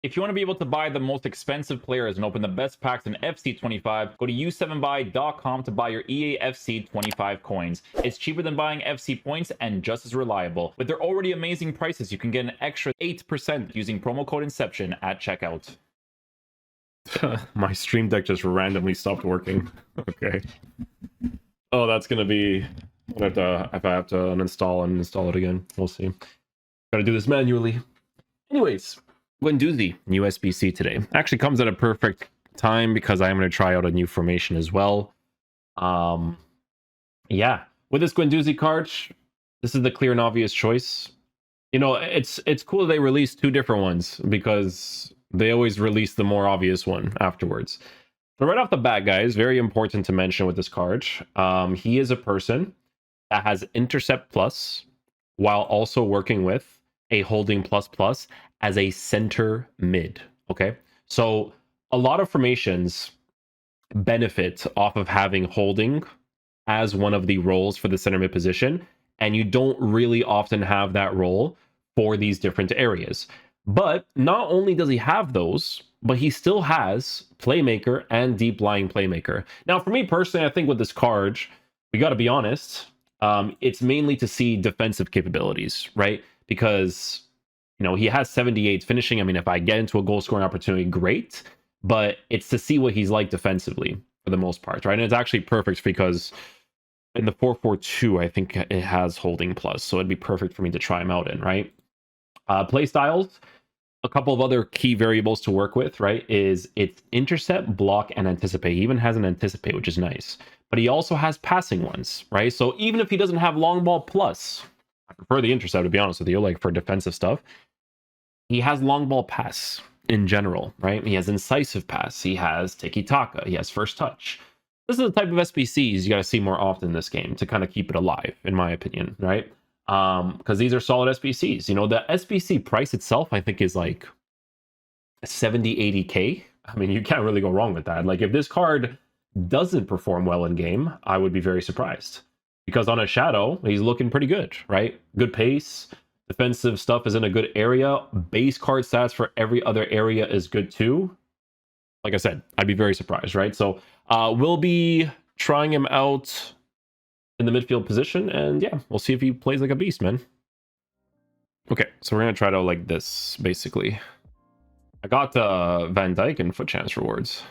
If you want to be able to buy the most expensive players and open the best packs in FC25, go to u7buy.com to buy your EA FC25 coins. It's cheaper than buying FC points and just as reliable. With their already amazing prices, you can get an extra 8% using promo code Inception at checkout. My stream deck just randomly stopped working. Okay. Oh, that's gonna be... if I have to uninstall and install it again. We'll see. Gotta do this manually. Anyways, GUENDOUZI, new SBC today. Actually comes at a perfect time because I am going to try out a new formation as well. Yeah, with this GUENDOUZI card, this is the clear and obvious choice. You know, it's cool they released two different ones because they always release the more obvious one afterwards. So right off the bat, guys, very important to mention with this card, he is a person that has Intercept Plus while also working with a Holding Plus Plus as a center mid. Okay, so a lot of formations benefit off of having Holding as one of the roles for the center mid position, and you don't really often have that role for these different areas. But not only does he have those, but he still has Playmaker and Deep Lying Playmaker. Now, for me personally, I think with this card, we got to be honest, it's mainly to see defensive capabilities, right? Because, you know, he has 78 finishing. I mean, if I get into a goal scoring opportunity, great. But it's to see what he's like defensively for the most part, right? And it's actually perfect because in the 4-4-2, I think it has Holding Plus. So it'd be perfect for me to try him out in, right? Play styles, a couple of other key variables to work with, right? Is it's intercept, block, and anticipate. He even has an anticipate, which is nice. But he also has passing ones, right? So even if he doesn't have long ball plus, I prefer the intercept, to be honest with you, like for defensive stuff. He has long ball pass in general, right? He has incisive pass. He has tiki-taka. He has first touch. This is the type of SBCs you got to see more often in this game to kind of keep it alive, in my opinion, right? Because these are solid SBCs. You know, the SBC price itself, I think, is like 70, 80K. I mean, you can't really go wrong with that. Like, if this card doesn't perform well in game, I would be very surprised. Because on a shadow, he's looking pretty good, right? Good pace. Defensive stuff is in a good area. Base card stats for every other area is good too. Like I said, I'd be very surprised, right? So we'll be trying him out in the midfield position, and yeah, we'll see if he plays like a beast, man. Okay, so we're gonna try it out like this, basically. I got Van Dijk and foot chance rewards.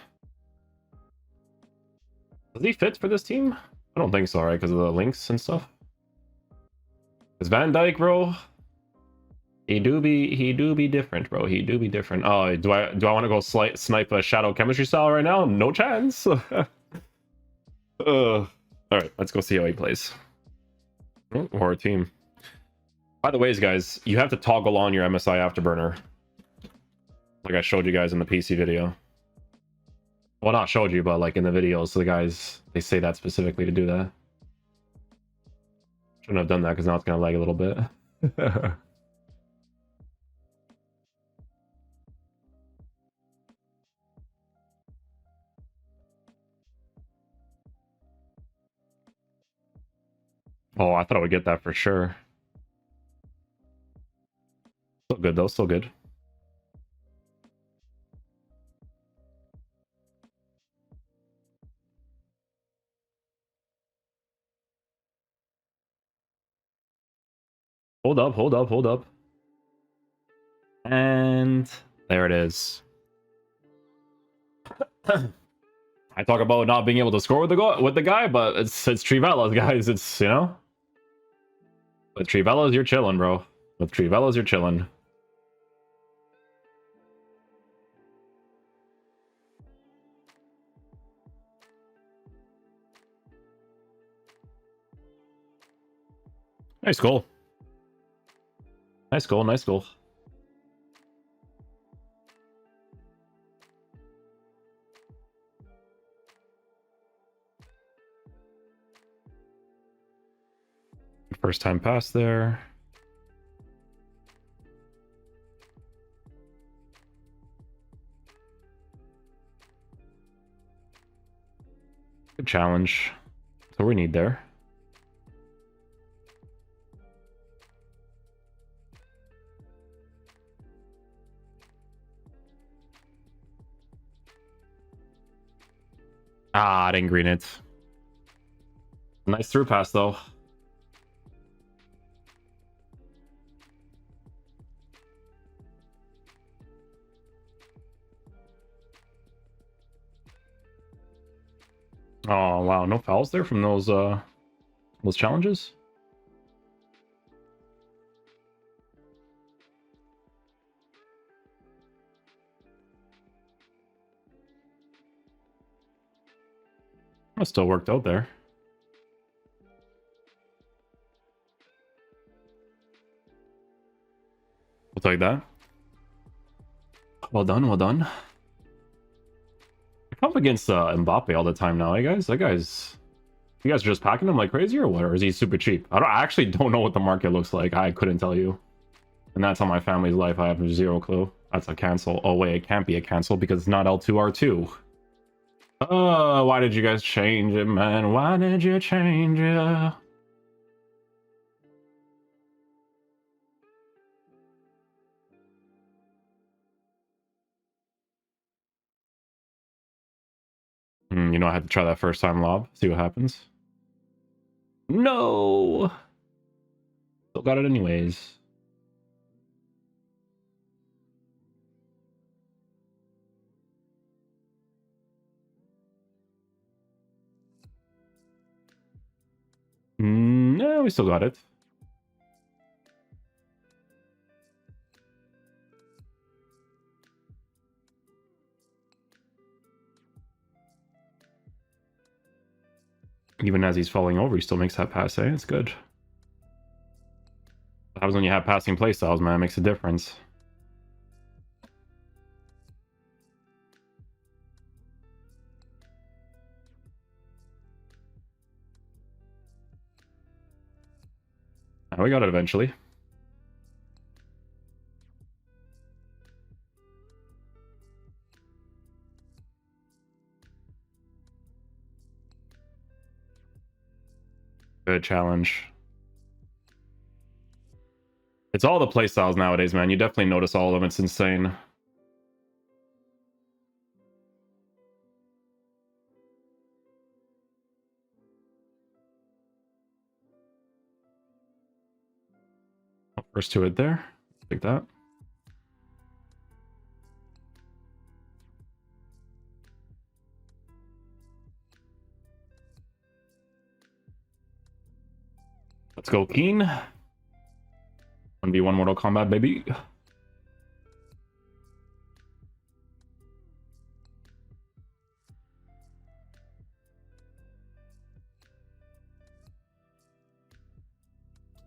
Does he fit for this team? I don't think so, right? Because of the links and stuff. Is Van Dijk, bro? He do be different, bro. He do be different. Oh, do I want to go snipe a shadow chemistry style right now? No chance. All right, let's go see how he plays. Oh, or a team. By the ways, guys, you have to toggle on your MSI afterburner, like I showed you guys in the PC video. Well, not showed you, but like in the videos, the guys, they say that specifically to do that. Shouldn't have done that because now it's gonna lag a little bit. Oh, I thought I would get that for sure. Still good though, still good. Hold up, hold up, hold up. And there it is. I talk about not being able to score with the guy, but it's Trivelas, guys. It's, you know, with Trivelas you're chilling, bro. With Trivelas you're chilling. Nice goal. Nice goal, nice goal. First time pass there. Good challenge. That's what we need there. Ah, I didn't green it. Nice through pass, though. Oh, wow. No fouls there from those challenges? That still worked out there. We'll take that. Well done, well done. I come up against Mbappe all the time now, eh, guys? That guy's... You guys are just packing him like crazy or what? Or is he super cheap? I actually don't know what the market looks like. I couldn't tell you. And that's on my family's life. I have zero clue. That's a cancel. Oh, wait, it can't be a cancel because it's not L2R2. Why did you guys change it, man? Why did you change it? You know, I had to try that first time lob. See what happens. No! Still got it anyways. No, we still got it. Even as he's falling over, he still makes that pass, eh? It's good. That happens when you have passing playstyles, man. It makes a difference. We got it eventually. Good challenge. It's all the playstyles nowadays, man. You definitely notice all of them. It's insane. First to it there. Take that. Let's go, Keen. 1v1 Mortal Kombat, baby.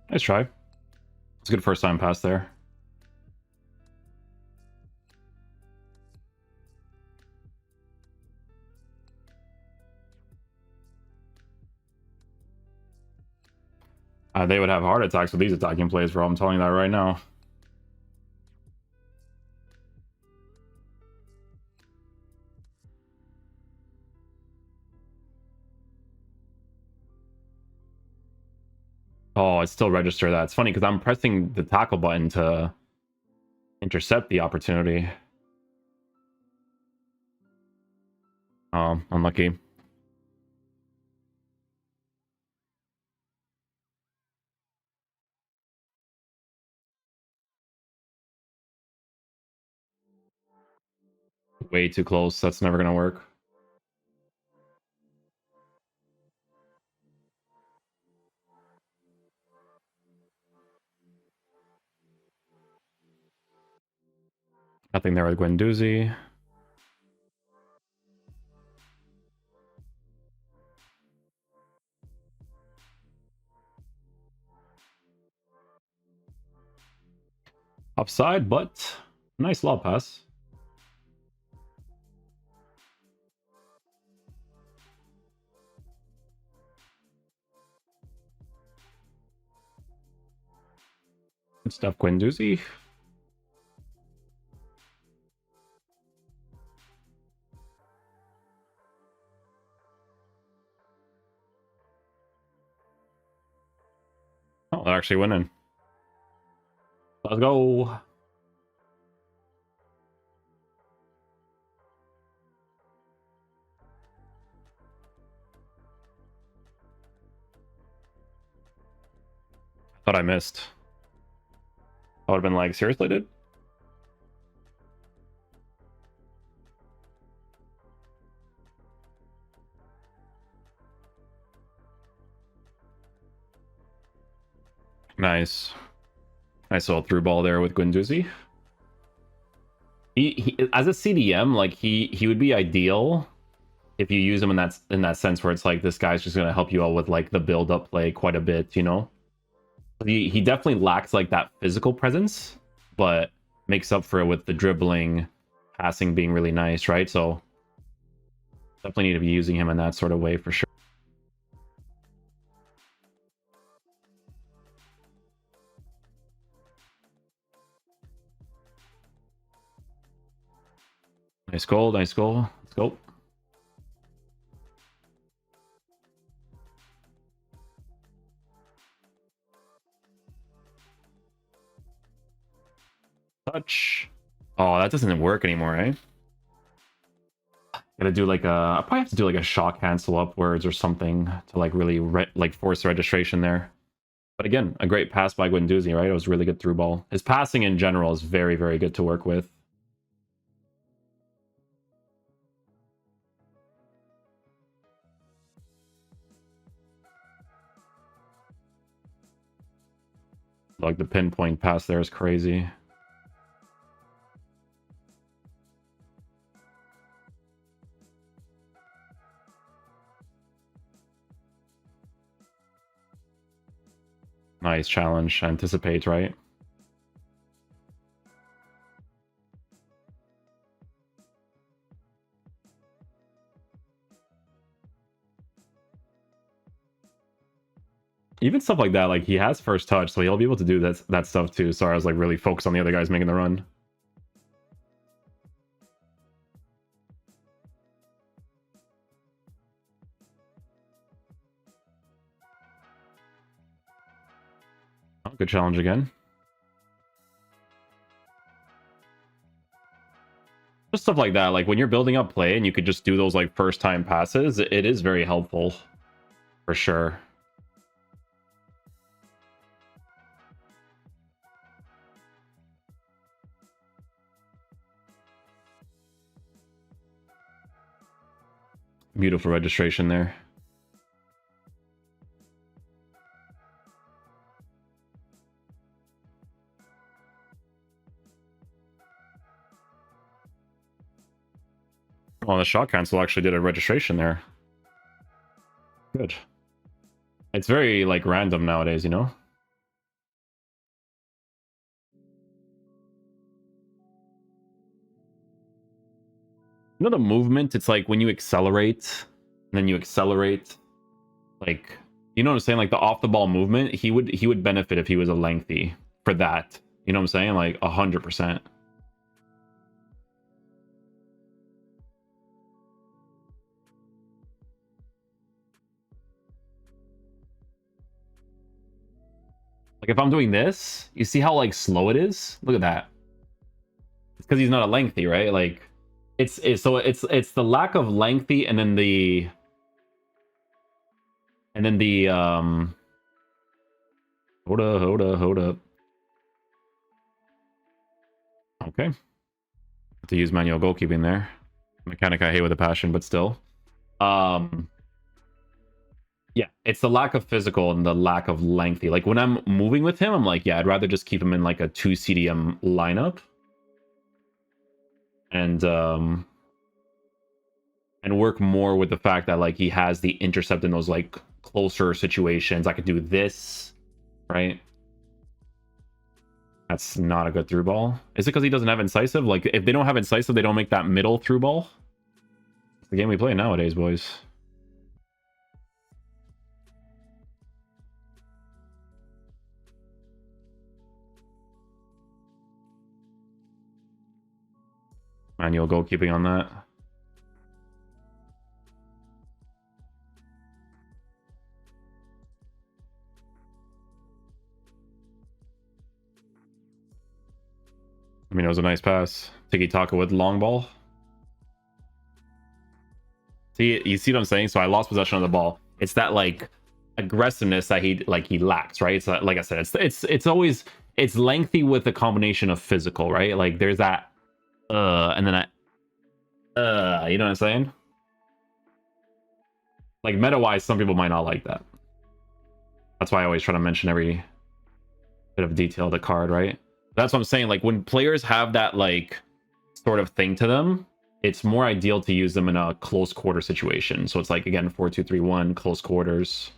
Nice try. It's a good first time pass there. They would have heart attacks with these attacking plays, bro. I'm telling you that right now. Oh, it still registered that. It's funny because I'm pressing the tackle button to intercept the opportunity. Oh, unlucky. Way too close. That's never gonna work. Nothing there with Guendouzi. Offside, but nice lob pass. Good stuff, Guendouzi. Oh, they're actually winning. Let's go. Thought I missed. I would have been like, seriously, dude? Nice. Nice little through ball there with Guendouzi. He as a CDM, like he would be ideal if you use him in that sense where it's like this guy's just gonna help you out with like the build up play quite a bit, you know. He definitely lacks like that physical presence, but makes up for it with the dribbling, passing being really nice, right? So definitely need to be using him in that sort of way for sure. Nice goal, nice goal. Let's go. Touch. Oh, that doesn't work anymore, eh? Gotta do like a... I probably have to do like a shot cancel upwards or something to like really like force the registration there. But again, a great pass by Guendouzi, right? It was really good through ball. His passing in general is very, very good to work with. Like the pinpoint pass there is crazy. Nice challenge. Anticipate, right? Even stuff like that, like he has first touch, so he'll be able to do that stuff too. Sorry, I was like really focused on the other guys making the run. Oh, good challenge again. Just stuff like that, like when you're building up play and you could just do those like first time passes, it is very helpful for sure. Beautiful registration there. Oh, the shot cancel actually did a registration there. Good. It's very like random nowadays, you know? You know the movement, it's like when you accelerate, and then you accelerate, like, you know what I'm saying? Like the off the ball movement, he would benefit if he was a lengthy for that. You know what I'm saying? Like 100%. Like if I'm doing this, you see how like slow it is? Look at that. It's because he's not a lengthy, right? Like it's the lack of lengthy and then the hold up. Okay. Have to use manual goalkeeping there. Mechanic I hate with a passion, but still. Yeah, it's the lack of physical and the lack of lengthy. Like when I'm moving with him, I'm like, yeah, I'd rather just keep him in like a 2 CDM lineup. And work more with the fact that like he has the intercept in those like closer situations. I could do this, right? That's not a good through ball. Is it because he doesn't have incisive? Like if they don't have incisive, they don't make that middle through ball. It's the game we play nowadays, boys. Manual goalkeeping on that. I mean, it was a nice pass. Tiki-taka with long ball. See, you see what I'm saying? So I lost possession of the ball. It's that, like, aggressiveness that he lacks, right? It's like I said, it's always it's lengthy with a combination of physical, right? Like there's that and then you know what I'm saying? Like meta wise, some people might not like that. That's why I always try to mention every bit of detail of the card, right? That's what I'm saying. Like when players have that like sort of thing to them, it's more ideal to use them in a close quarter situation. So it's like again 4-2-3-1 close quarters.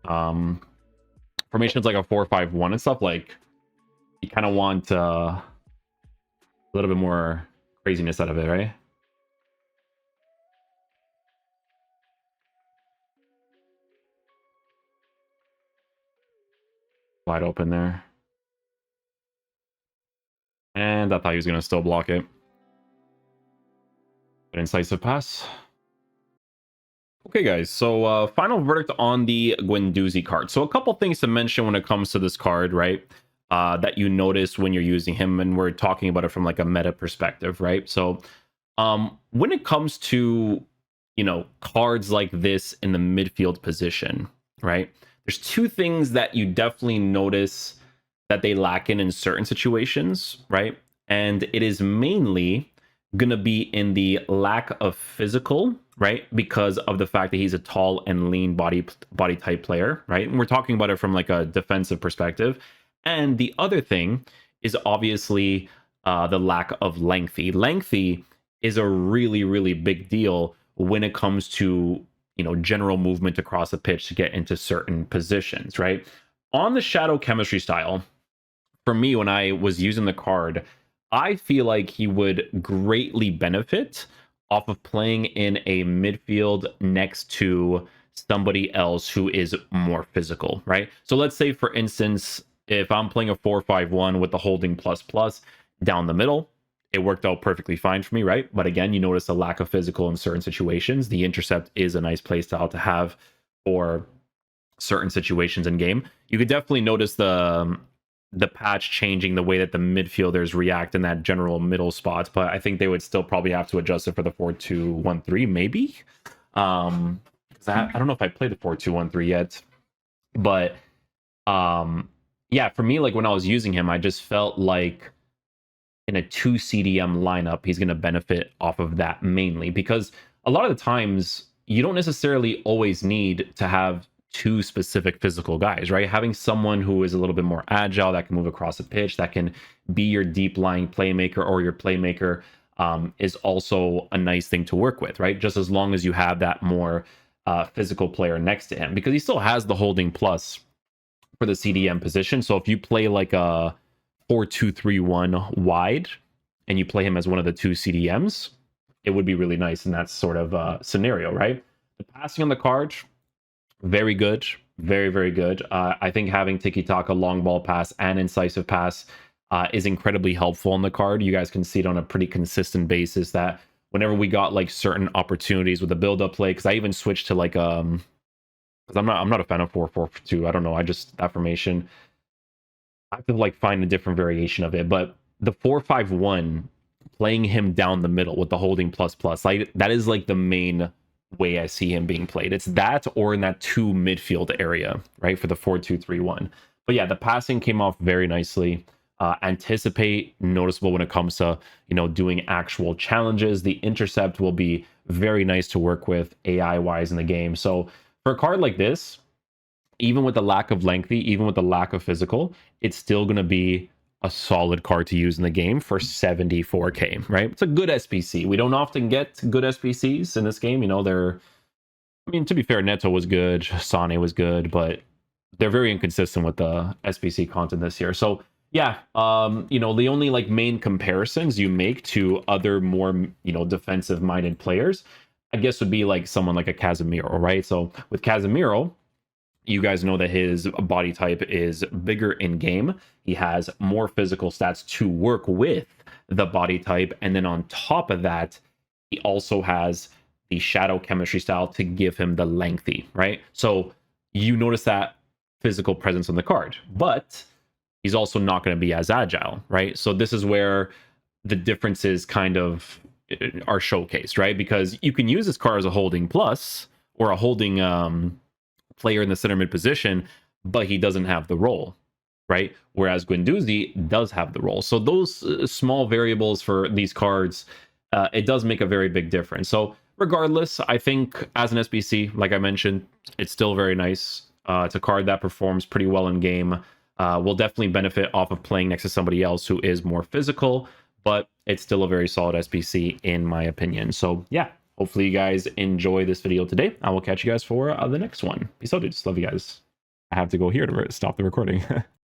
Formations like a 4-5-1 and stuff, like you kind of want a little bit more craziness out of it, right? Wide open there. And I thought he was going to still block it. But incisive pass. Okay, guys, so final verdict on the GUENDOUZI card. So a couple things to mention when it comes to this card, right? That you notice when you're using him, and we're talking about it from like a meta perspective, right? So when it comes to, you know, cards like this in the midfield position, right? There's two things that you definitely notice that they lack in certain situations, right? And it is mainly gonna be in the lack of physical, right? Because of the fact that he's a tall and lean body type player, right? And we're talking about it from like a defensive perspective. And the other thing is obviously the lack of lengthy. Lengthy is a really, really big deal when it comes to, you know, general movement across the pitch to get into certain positions, right? On the shadow chemistry style, for me, when I was using the card, I feel like he would greatly benefit off of playing in a midfield next to somebody else who is more physical, right? So let's say, for instance, if I'm playing a 4-5-1 with the holding ++ down the middle, it worked out perfectly fine for me, right? But again, you notice a lack of physical in certain situations. The intercept is a nice play style to have for certain situations in game. You could definitely notice the patch changing the way that the midfielders react in that general middle spot, but I think they would still probably have to adjust it for the 4-2-1-3, maybe. Because I don't know if I played the 4-2-1-3 yet, but yeah, for me, like when I was using him, I just felt like in a 2 CDM lineup, he's going to benefit off of that mainly, because a lot of the times you don't necessarily always need to have two specific physical guys, right? Having someone who is a little bit more agile, that can move across the pitch, that can be your deep lying playmaker or your playmaker, is also a nice thing to work with, right? Just as long as you have that more physical player next to him, because he still has the holding plus for the CDM position. So if you play like a 4-2-3-1 wide and you play him as one of the two CDMs, it would be really nice in that sort of scenario, right? The passing on the card, very good, very, very good. I think having tiki-taka, long ball pass, and incisive pass is incredibly helpful on the card. You guys can see it on a pretty consistent basis that whenever we got like certain opportunities with the build-up play, because I even switched to like because I'm not a fan of 4-4-2. I don't know. I just, that formation, I have to like find a different variation of it. But the 4-5-1, playing him down the middle with the holding ++, like that is like the main way I see him being played. It's that or in that 2 midfield area, right, for the 4-2-3-1. But yeah, the passing came off very nicely. Anticipate, noticeable when it comes to, you know, doing actual challenges. The intercept will be very nice to work with AI wise in the game. So for a card like this, even with the lack of lengthy, even with the lack of physical, it's still going to be a solid card to use in the game for 74k, right? It's a good SBC. We don't often get good SBCs in this game. You know, I mean, to be fair, Neto was good, Sane was good, but they're very inconsistent with the SBC content this year. So yeah, you know, the only like main comparisons you make to other more, you know, defensive minded players, I guess would be like someone like a Casemiro, right? So with Casemiro, you guys know that his body type is bigger in game. He has more physical stats to work with the body type. And then on top of that, he also has the shadow chemistry style to give him the lengthy, right? So you notice that physical presence on the card, but he's also not going to be as agile, right? So this is where the differences kind of are showcased, right? Because you can use this card as a holding plus or a holding player in the center mid position, but he doesn't have the role, right? Whereas Guendouzi does have the role. So those small variables for these cards, it does make a very big difference. So regardless, I think as an SBC, like I mentioned, it's still very nice. It's a card that performs pretty well in game. Will definitely benefit off of playing next to somebody else who is more physical, but it's still a very solid SBC in my opinion. So yeah, hopefully you guys enjoy this video today. I will catch you guys for the next one. Peace out, dudes. Love you guys. I have to go here to stop the recording.